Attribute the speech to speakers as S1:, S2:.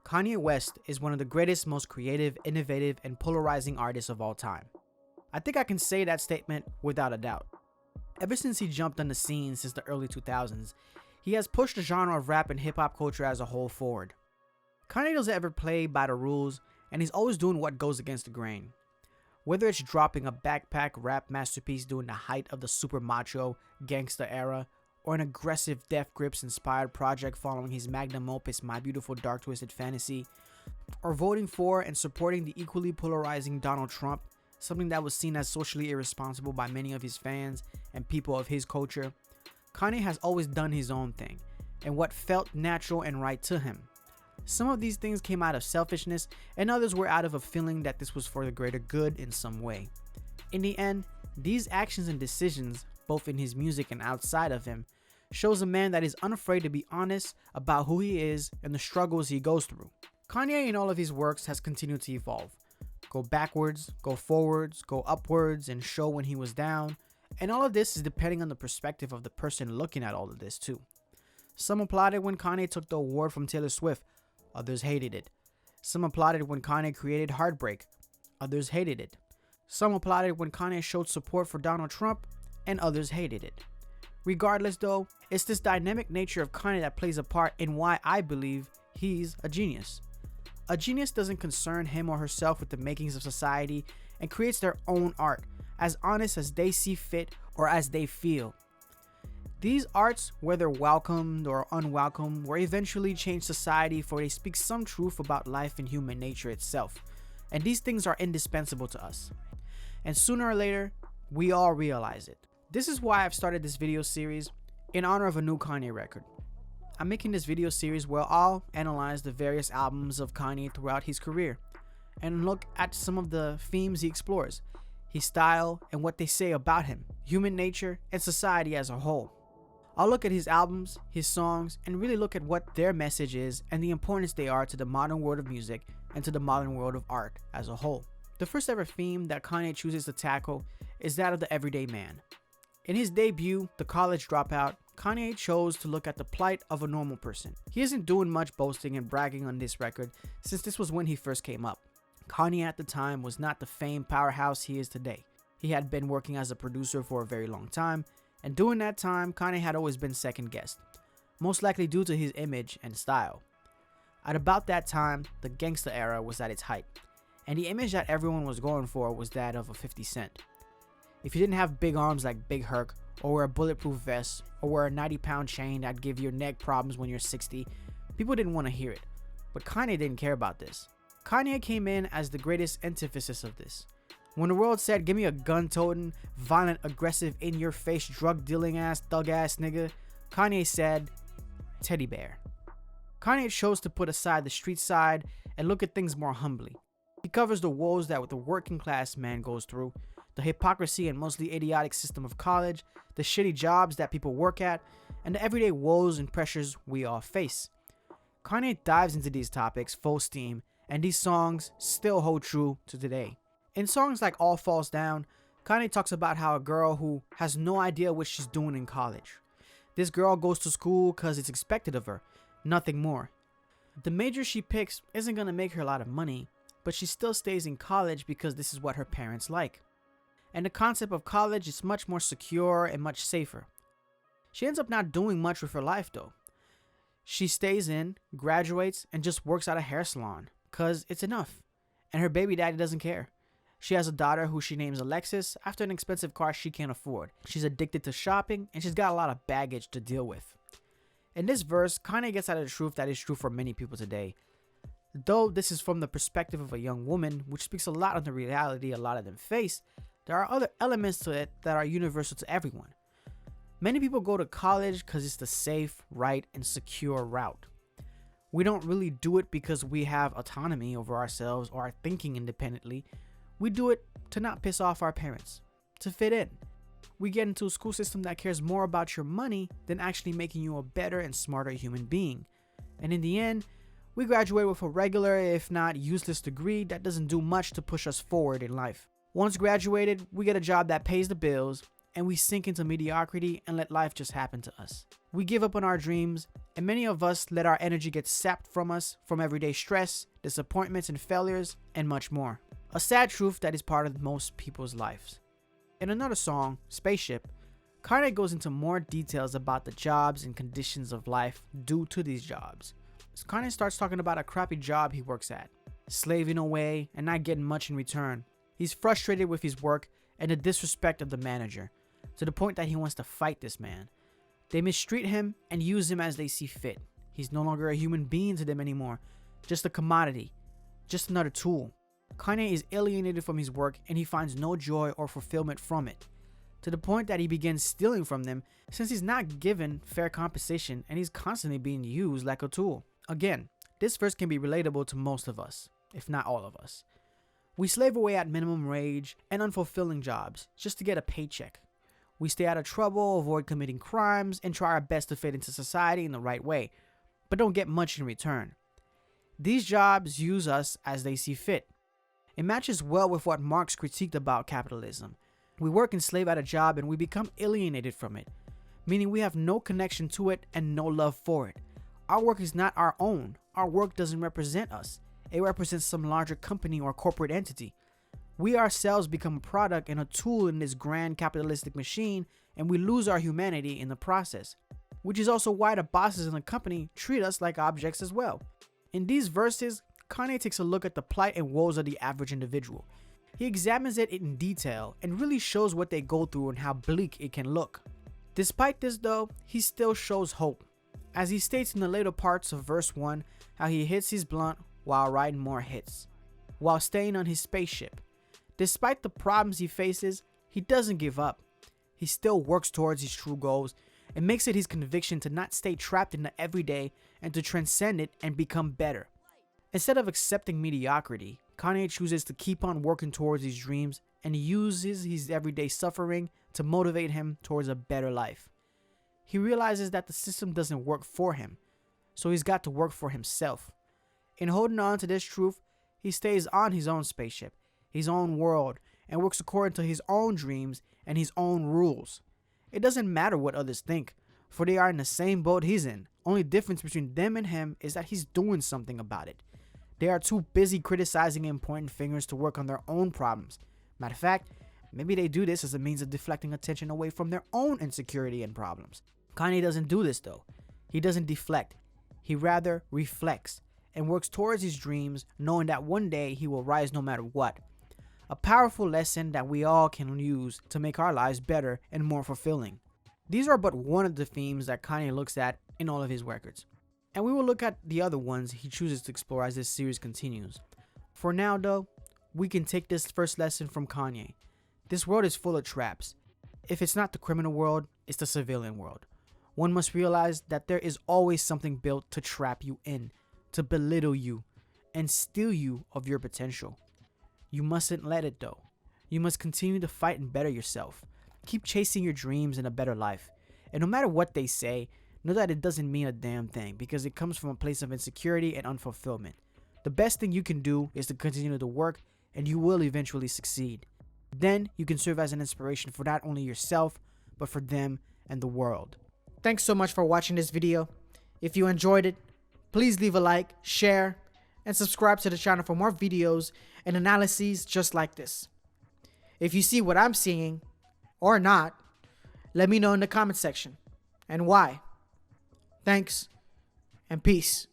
S1: Kanye West is one of the greatest, most creative, innovative, and polarizing artists of all time. I think I can say that statement without a doubt. Ever since he jumped on the scene since the early 2000s, he has pushed the genre of rap and hip-hop culture as a whole forward. Kanye doesn't ever play by the rules, and he's always doing what goes against the grain. Whether it's dropping a backpack rap masterpiece during the height of the super macho gangsta era, or an aggressive Death Grips inspired project following his magnum opus My Beautiful Dark Twisted Fantasy, or voting for and supporting the equally polarizing Donald Trump, something that was seen as socially irresponsible by many of his fans and people of his culture, Kanye has always done his own thing, and what felt natural and right to him. Some of these things came out of selfishness, and others were out of a feeling that this was for the greater good in some way. In the end, these actions and decisions, both in his music and outside of him, shows a man that is unafraid to be honest about who he is and the struggles he goes through. Kanye in all of his works has continued to evolve. Go backwards, go forwards, go upwards, and show when he was down. And all of this is depending on the perspective of the person looking at all of this too. Some applauded when Kanye took the award from Taylor Swift, others hated it. Some applauded when Kanye created Heartbreak, others hated it. Some applauded when Kanye showed support for Donald Trump, and others hated it. Regardless though, it's this dynamic nature of Kanye that plays a part in why I believe he's a genius. A genius doesn't concern him or herself with the makings of society and creates their own art, as honest as they see fit or as they feel. These arts, whether welcomed or unwelcome, will eventually change society, for they speak some truth about life and human nature itself, and these things are indispensable to us. And sooner or later, we all realize it. This is why I've started this video series in honor of a new Kanye record. I'm making this video series where I'll analyze the various albums of Kanye throughout his career and look at some of the themes he explores, his style, and what they say about him, human nature, and society as a whole. I'll look at his albums, his songs, and really look at what their message is and the importance they are to the modern world of music and to the modern world of art as a whole. The first ever theme that Kanye chooses to tackle is that of the everyday man. In his debut, The College Dropout, Kanye chose to look at the plight of a normal person. He isn't doing much boasting and bragging on this record, since this was when he first came up. Kanye at the time was not the famed powerhouse he is today. He had been working as a producer for a very long time, and during that time, Kanye had always been second guessed, most likely due to his image and style. At about that time, the gangsta era was at its height, and the image that everyone was going for was that of a 50 Cent. If you didn't have big arms like Big Herc, or wear a bulletproof vest, or wear a 90-pound chain that'd give your neck problems when you're 60, people didn't want to hear it. But Kanye didn't care about this. Kanye came in as the greatest antithesis of this. When the world said, "Give me a gun-toting, violent, aggressive, in-your-face, drug-dealing ass, thug-ass nigga," Kanye said, "Teddy bear." Kanye chose to put aside the street side and look at things more humbly. He covers the woes that the working class man goes through, the hypocrisy and mostly idiotic system of college, the shitty jobs that people work at, and the everyday woes and pressures we all face. Kanye dives into these topics full steam, and these songs still hold true to today. In songs like All Falls Down, Kanye talks about how a girl who has no idea what she's doing in college. This girl goes to school because it's expected of her, nothing more. The major she picks isn't going to make her a lot of money, but she still stays in college because this is what her parents like. And the concept of college is much more secure and much safer. She ends up not doing much with her life though. She stays in, graduates, and just works at a hair salon, cause it's enough. And her baby daddy doesn't care. She has a daughter who she names Alexis after an expensive car she can't afford. She's addicted to shopping, and she's got a lot of baggage to deal with. In this verse, Kanye gets at the truth that is true for many people today. Though this is from the perspective of a young woman, which speaks a lot of the reality a lot of them face, there are other elements to it that are universal to everyone. Many people go to college because it's the safe, right, and secure route. We don't really do it because we have autonomy over ourselves or are thinking independently. We do it to not piss off our parents, to fit in. We get into a school system that cares more about your money than actually making you a better and smarter human being. And in the end, we graduate with a regular, if not useless degree that doesn't do much to push us forward in life. Once graduated, we get a job that pays the bills and we sink into mediocrity and let life just happen to us. We give up on our dreams, and many of us let our energy get sapped from us from everyday stress, disappointments and failures, and much more. A sad truth that is part of most people's lives. In another song, Spaceship, Kanye goes into more details about the jobs and conditions of life due to these jobs. So Kanye starts talking about a crappy job he works at, slaving away and not getting much in return. He's frustrated with his work and the disrespect of the manager, to the point that he wants to fight this man. They mistreat him and use him as they see fit. He's no longer a human being to them anymore, just a commodity, just another tool. Kanye is alienated from his work and he finds no joy or fulfillment from it, to the point that he begins stealing from them since he's not given fair compensation and he's constantly being used like a tool. Again, this verse can be relatable to most of us, if not all of us. We slave away at minimum wage and unfulfilling jobs just to get a paycheck. We stay out of trouble, avoid committing crimes, and try our best to fit into society in the right way, but don't get much in return. These jobs use us as they see fit. It matches well with what Marx critiqued about capitalism. We work and slave at a job and we become alienated from it, meaning we have no connection to it and no love for it. Our work is not our own. Our work doesn't represent us. It represents some larger company or corporate entity. We ourselves become a product and a tool in this grand capitalistic machine, and we lose our humanity in the process, which is also why the bosses in the company treat us like objects as well. In these verses, Kanye takes a look at the plight and woes of the average individual. He examines it in detail and really shows what they go through and how bleak it can look. Despite this though, he still shows hope, as he states in the later parts of verse 1 how he hits his blunt while riding more hits, while staying on his spaceship. Despite the problems he faces, he doesn't give up. He still works towards his true goals and makes it his conviction to not stay trapped in the everyday and to transcend it and become better. Instead of accepting mediocrity, Kanye chooses to keep on working towards his dreams and uses his everyday suffering to motivate him towards a better life. He realizes that the system doesn't work for him, so he's got to work for himself. In holding on to this truth, he stays on his own spaceship, his own world, and works according to his own dreams and his own rules. It doesn't matter what others think, for they are in the same boat he's in. Only difference between them and him is that he's doing something about it. They are too busy criticizing and pointing fingers to work on their own problems. Matter of fact, maybe they do this as a means of deflecting attention away from their own insecurity and problems. Kanye doesn't do this though. He doesn't deflect. He rather reflects and works towards his dreams, knowing that one day he will rise no matter what. A powerful lesson that we all can use to make our lives better and more fulfilling. These are but one of the themes that Kanye looks at in all of his records, and we will look at the other ones he chooses to explore as this series continues. For now though, we can take this first lesson from Kanye. This world is full of traps. If it's not the criminal world, it's the civilian world. One must realize that there is always something built to trap you in, to belittle you, and steal you of your potential. You mustn't let it though. You must continue to fight and better yourself. Keep chasing your dreams and a better life. And no matter what they say, know that it doesn't mean a damn thing because it comes from a place of insecurity and unfulfillment. The best thing you can do is to continue to work and you will eventually succeed. Then you can serve as an inspiration for not only yourself, but for them and the world. Thanks so much for watching this video. If you enjoyed it, please leave a like, share, and subscribe to the channel for more videos and analyses just like this. If you see what I'm seeing, or not, let me know in the comment section, and why. Thanks, and peace.